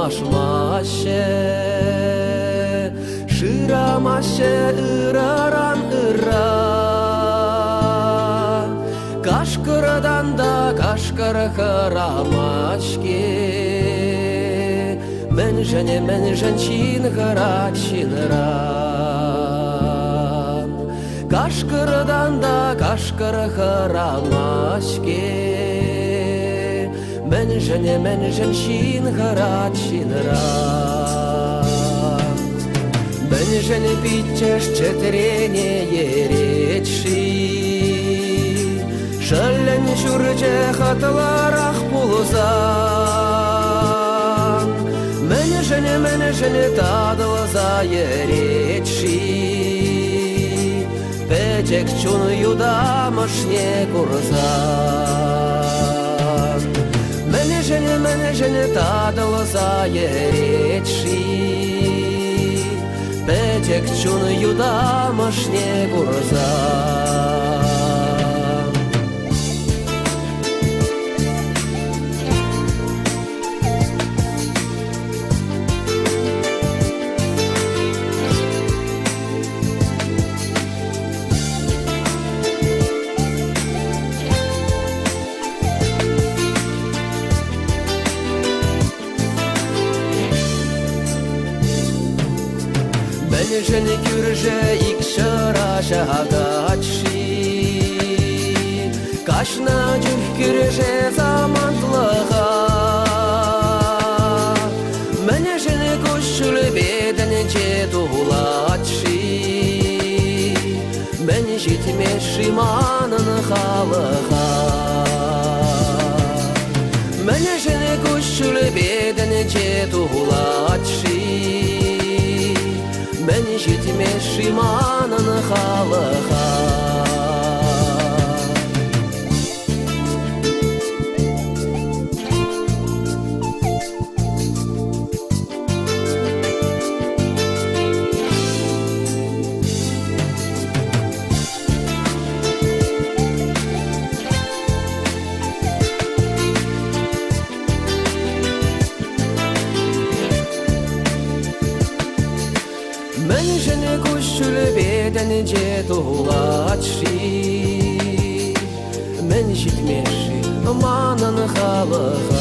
машмаще, шырамаще ыраран ыра. Кашкырдан да кашкыр хырамачке, мен женщин хырачинран. Кашкырдан да кашкыр хырамачке, мен женщин хырачинран. Мен питчеш четырене еретши, шален жүрже хатыларақ пулзан. Мен тадылза еретши, печек чун юдамышне курзан. Мен тадылза еретши, печек чун юдамышне курзан. Мен күрже икшыра жагачи, кашна жүр күрже замантлыға. Мен көшшіл бедін жетулатши, мен жетмеші манын халыға. Мен көшшіл бедін жетулатши, мен жетмеші манын халыға. Мен көшшіл бедін жетулатши, мен жетмеші манын халыға.